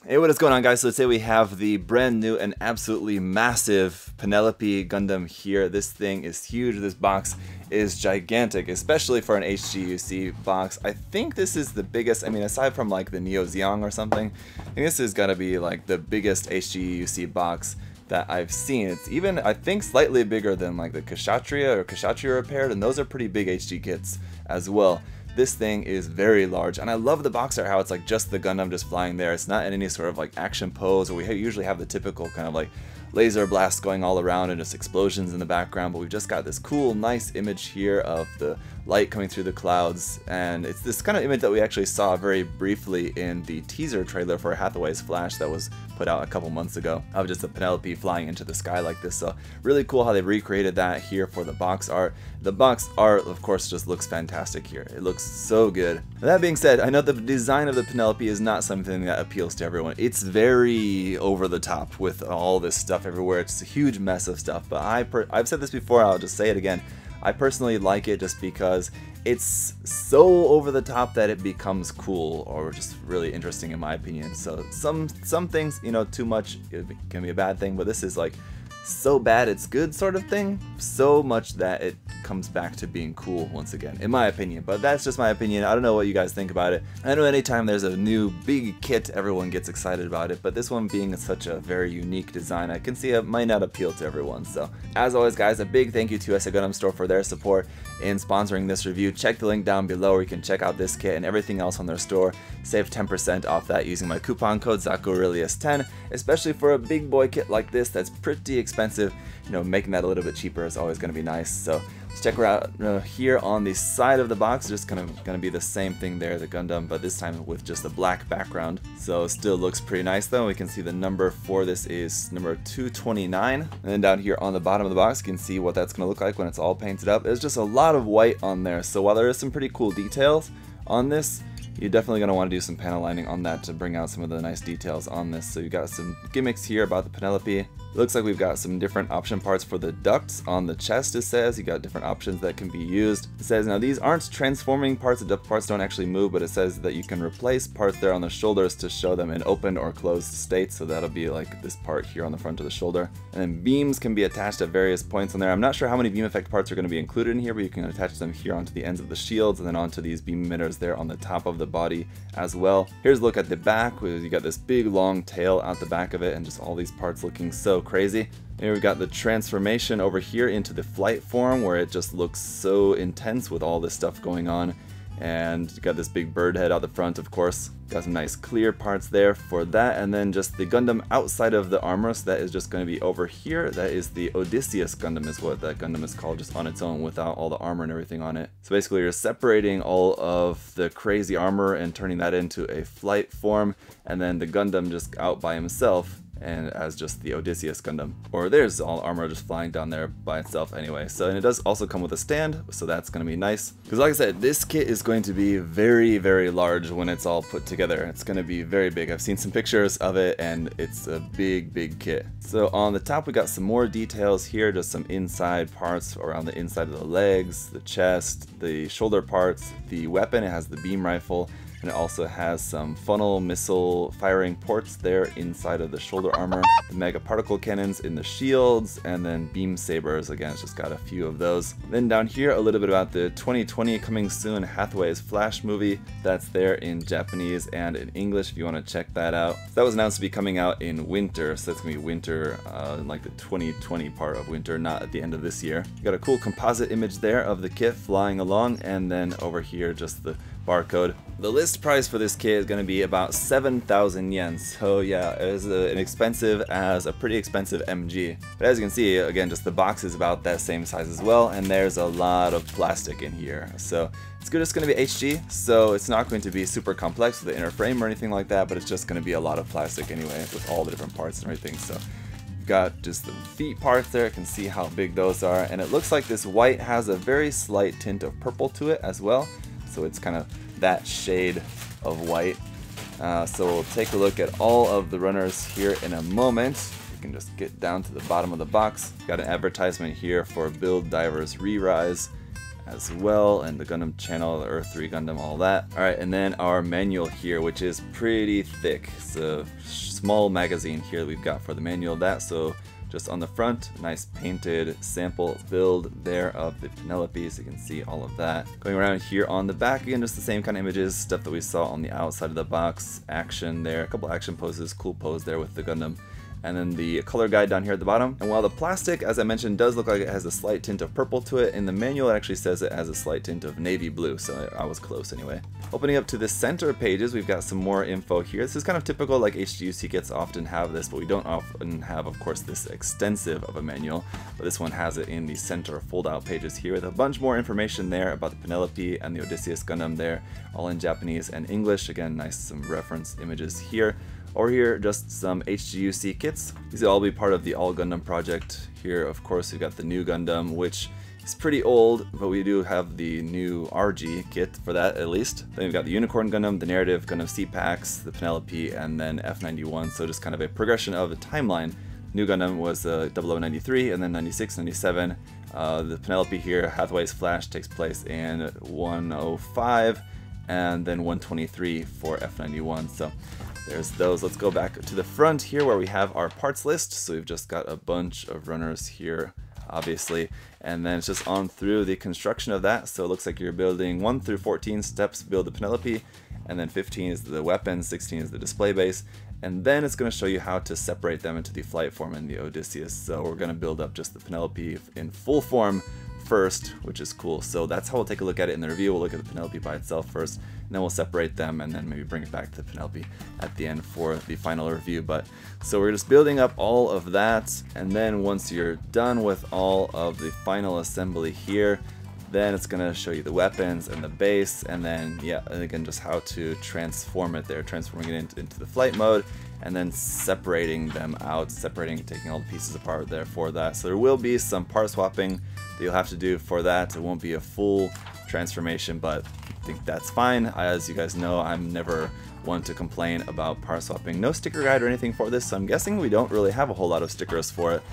Hey, what is going on, guys? So today we have the brand new and absolutely massive Penelope Gundam here. This thing is huge. This box is gigantic, especially for an HGUC box. I think this is the biggest, I mean, aside from like the Neo Zeong or something, I think this is gonna be like the biggest HGUC box that I've seen. It's even, I think, slightly bigger than like the Kshatriya or Kshatriya Repaired, and those are pretty big HG kits as well. This thing is very large, and I love the box art, how it's like just the Gundam just flying there. It's not in any sort of like action pose, or we usually have the typical kind of like laser blasts going all around and just explosions in the background, but we've just got this cool, nice image here of the light coming through the clouds, and it's this kind of image that we actually saw very briefly in the teaser trailer for Hathaway's Flash that was put out a couple months ago, of just a Penelope flying into the sky like this. So really cool how they recreated that here for the box art. The box art, of course, just looks fantastic here. It looks so good. That being said, I know the design of the Penelope is not something that appeals to everyone. It's very over the top with all this stuff everywhere. It's a huge mess of stuff, but I've said this before, I'll just say it again. I personally like it just because it's so over the top that it becomes cool, or just really interesting in my opinion. So some things, you know, too much, it can be a bad thing, but this is like so bad it's good sort of thing, so much that it comes back to being cool once again, in my opinion. But that's just my opinion. I don't know what you guys think about it. I know anytime there's a new big kit, everyone gets excited about it, but this one being such a very unique design, I can see it might not appeal to everyone. So as always, guys, a big thank you to HGUC Gundam Store for their support in sponsoring this review. Check the link down below where you can check out this kit and everything else on their store. Save 10% off that using my coupon code ZakuAurelius10, especially for a big boy kit like this that's pretty expensive. You know, making that a little bit cheaper is always going to be nice. So let's check her out here on the side of the box. Just kind of going to be the same thing there, the Gundam, but this time with just a black background. So still looks pretty nice though. We can see the number for this is number 229. And then down here on the bottom of the box, you can see what that's going to look like when it's all painted up. There's just a lot of white on there. So while there is some pretty cool details on this, you're definitely going to want to do some panel lining on that to bring out some of the nice details on this. So you got some gimmicks here about the Penelope. It looks like we've got some different option parts for the ducts on the chest, it says. You got different options that can be used. It says, now these aren't transforming parts, the duct parts don't actually move, but it says that you can replace parts there on the shoulders to show them in open or closed state. So that'll be like this part here on the front of the shoulder. And then beams can be attached at various points on there. I'm not sure how many beam effect parts are going to be included in here, but you can attach them here onto the ends of the shields and then onto these beam emitters there on the top of the body as well. Here's a look at the back, where you got this big long tail out the back of it and just all these parts looking so crazy. Here we've got the transformation over here into the flight form, where it just looks so intense with all this stuff going on. And you got this big bird head out the front, of course. Got some nice clear parts there for that, and then just the Gundam outside of the armor, so that is just going to be over here. That is the Odysseus Gundam is what that Gundam is called, just on its own without all the armor and everything on it. So basically you're separating all of the crazy armor and turning that into a flight form, and then the Gundam just out by himself and as just the Odysseus Gundam. Or there's all armor just flying down there by itself anyway. So, and it does also come with a stand, so that's going to be nice. Because like I said, this kit is going to be very, very large when it's all put together. It's going to be very big. I've seen some pictures of it, and it's a big, big kit. So on the top, we got some more details here, just some inside parts around the inside of the legs, the chest, the shoulder parts, the weapon. It has the beam rifle, and it also has some funnel missile firing ports there inside of the shoulder armor, the mega particle cannons in the shields, and then beam sabers. Again, it's just got a few of those. Then down here, a little bit about the 2020 coming soon Hathaway's Flash movie. That's there in Japanese and in English if you want to check that out. So that was announced to be coming out in winter, so that's going to be winter, like the 2020 part of winter, not at the end of this year. You got a cool composite image there of the kit flying along, and then over here just the barcode. The list price for this kit is going to be about 7,000 yen, so yeah, it is an expensive as a pretty expensive MG. But as you can see, again, just the box is about that same size as well, and there's a lot of plastic in here. So it's good, it's going to be HG, so it's not going to be super complex with the inner frame or anything like that, but it's just going to be a lot of plastic anyway with all the different parts and everything. So you've got just the feet parts there, you can see how big those are, and it looks like this white has a very slight tint of purple to it as well. So it's kind of that shade of white. So we'll take a look at all of the runners here in a moment. You can just get down to the bottom of the box. Got an advertisement here for Build Divers Re-Rise. as well, and the Gundam channel, the Earth 3 Gundam, all that. Alright, and then our manual here, which is pretty thick. It's a small magazine here that we've got for the manual of that, so just on the front, nice painted sample build there of the Penelope, so you can see all of that. Going around here on the back, again, just the same kind of images, stuff that we saw on the outside of the box. Action there, a couple action poses, cool pose there with the Gundam. And then the color guide down here at the bottom. And while the plastic, as I mentioned, does look like it has a slight tint of purple to it, in the manual it actually says it has a slight tint of navy blue, so I was close anyway. Opening up to the center pages, we've got some more info here. This is kind of typical, like HGUC kits often have this, but we don't often have, of course, this extensive of a manual. But this one has it in the center fold-out pages here with a bunch more information there about the Penelope and the Odysseus Gundam there, all in Japanese and English. Again, nice some reference images here. Over here, just some HGUC kits. These will all be part of the All Gundam project. Here, of course, we've got the new Gundam, which is pretty old, but we do have the new RG kit for that, at least. Then we've got the Unicorn Gundam, the Narrative Gundam C-Packs, the Penelope, and then F91, so just kind of a progression of the timeline. New Gundam was 0093, and then 96, 97. The Penelope here, Hathaway's Flash, takes place in 105, and then 123 for F91, so there's those. Let's go back to the front here where we have our parts list. So we've just got a bunch of runners here, obviously, and then it's just on through the construction of that. So it looks like you're building 1 through 14 steps, build the Penelope, and then 15 is the weapon, 16 is the display base, and then it's going to show you how to separate them into the flight form and the Odysseus. So we're going to build up just the Penelope in full form first, which is cool. So that's how we'll take a look at it in the review. We'll look at the Penelope by itself first, and then we'll separate them and then maybe bring it back to the Penelope at the end for the final review. But so we're just building up all of that, and then once you're done with all of the final assembly here, then it's going to show you the weapons and the base, and then yeah, and again just how to transform it there, transforming it into the flight mode, and then separating them out, taking all the pieces apart there for that. So there will be some part swapping that you'll have to do for that. It won't be a full transformation, but I think that's fine. As you guys know, I'm never one to complain about part swapping. No sticker guide or anything for this, so I'm guessing we don't really have a whole lot of stickers for it,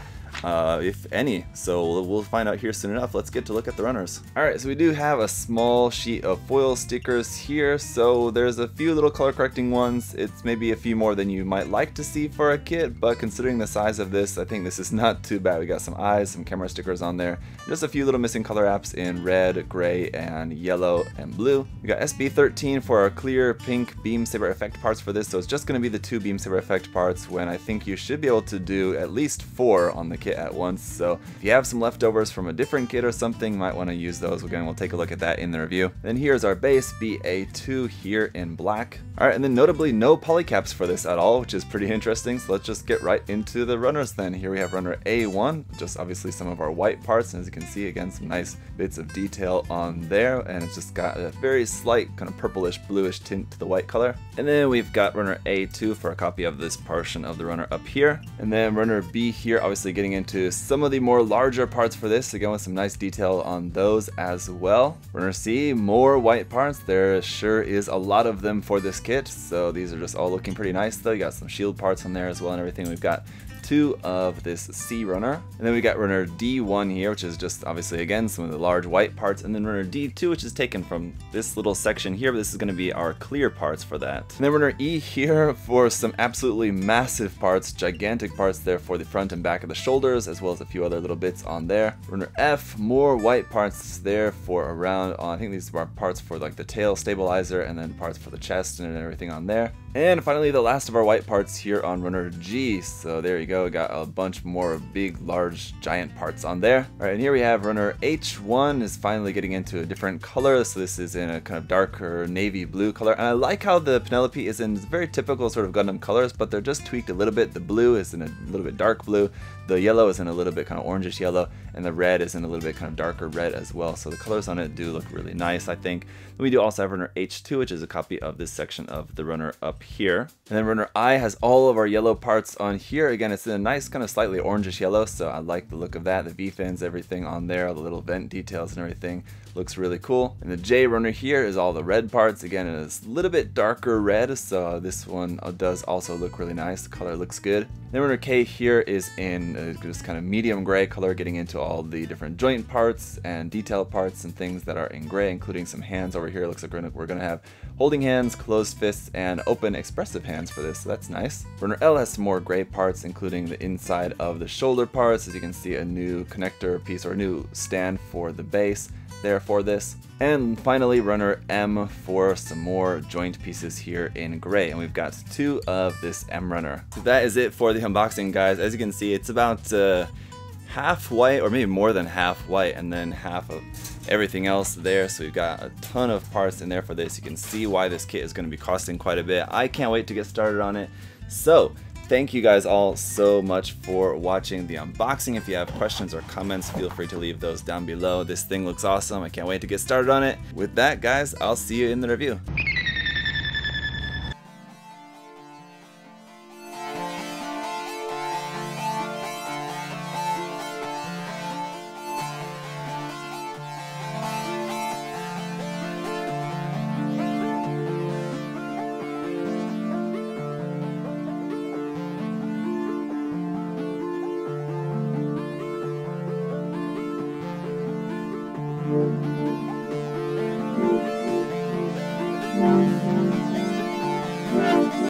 if any, so we'll find out here soon enough. Let's get to look at the runners. Alright, so we do have a small sheet of foil stickers here, so there's a few little color correcting ones. It's maybe a few more than you might like to see for a kit, but considering the size of this, I think this is not too bad. We got some eyes, some camera stickers on there, just a few little missing color apps in red, gray, and yellow and blue. We got SB13 for our clear pink beam saber effect parts for this, so it's just going to be the 2 beam saber effect parts, when I think you should be able to do at least 4 on the kit at once. So if you have some leftovers from a different kit or something, you might want to use those. Again, we'll take a look at that in the review. Then here's our base BA2 here in black. Alright, and then notably no polycaps for this at all, which is pretty interesting. So let's just get right into the runners then. Here we have runner A1, just obviously some of our white parts, and as you can see, again, some nice bits of detail on there, and it's just got a very slight kind of purplish bluish tint to the white color. And then we've got runner A2 for a copy of this portion of the runner up here, and then runner B here, obviously getting into some of the more larger parts for this, again with some nice detail on those as well. Runner C, more white parts. There sure is a lot of them for this kit, so these are just all looking pretty nice though. You got some shield parts on there as well and everything. We've got 2 of this C runner, and then we got runner D1 here, which is just obviously again some of the large white parts, and then runner D2, which is taken from this little section here, but this is going to be our clear parts for that. And then runner E here for some absolutely massive parts, gigantic parts there for the front and back of the shoulders, as well as a few other little bits on there. Runner F, more white parts there for around, I think these are parts for like the tail stabilizer, and then parts for the chest and everything on there. And finally, the last of our white parts here on runner G. So there you go, we got a bunch more big, large, giant parts on there. All right, and here we have runner H1 is finally getting into a different color. So this is in a kind of darker navy blue color. And I like how the Penelope is in very typical sort of Gundam colors, but they're just tweaked a little bit. The blue is in a little bit dark blue. The yellow is in a little bit kind of orangish yellow, and the red is in a little bit kind of darker red as well. So the colors on it do look really nice, I think. Then we do also have runner H2, which is a copy of this section of the runner up here. And then runner I has all of our yellow parts on here. Again, it's in a nice kind of slightly orangish yellow, so I like the look of that. The V-fins, everything on there, all the little vent details and everything looks really cool. And the J runner here is all the red parts. Again, it is a little bit darker red, so this one does also look really nice. The color looks good. Then runner K here is in just kind of medium gray color, getting into all the different joint parts and detail parts and things that are in gray, including some hands over here. It looks like we're gonna have holding hands, closed fists, and open expressive hands for this, so that's nice. Runner L has some more gray parts, including the inside of the shoulder parts. As you can see, a new connector piece or a new stand for the base there for this. And finally, runner M for some more joint pieces here in gray, and we've got 2 of this M runner. So that is it for the unboxing, guys. As you can see, it's about half white, or maybe more than half white, and then half of everything else there. So we've got a ton of parts in there for this. You can see why this kit is going to be costing quite a bit. I can't wait to get started on it. So thank you guys all so much for watching the unboxing. If you have questions or comments, feel free to leave those down below. This thing looks awesome. I can't wait to get started on it. With that, guys, I'll see you in the review.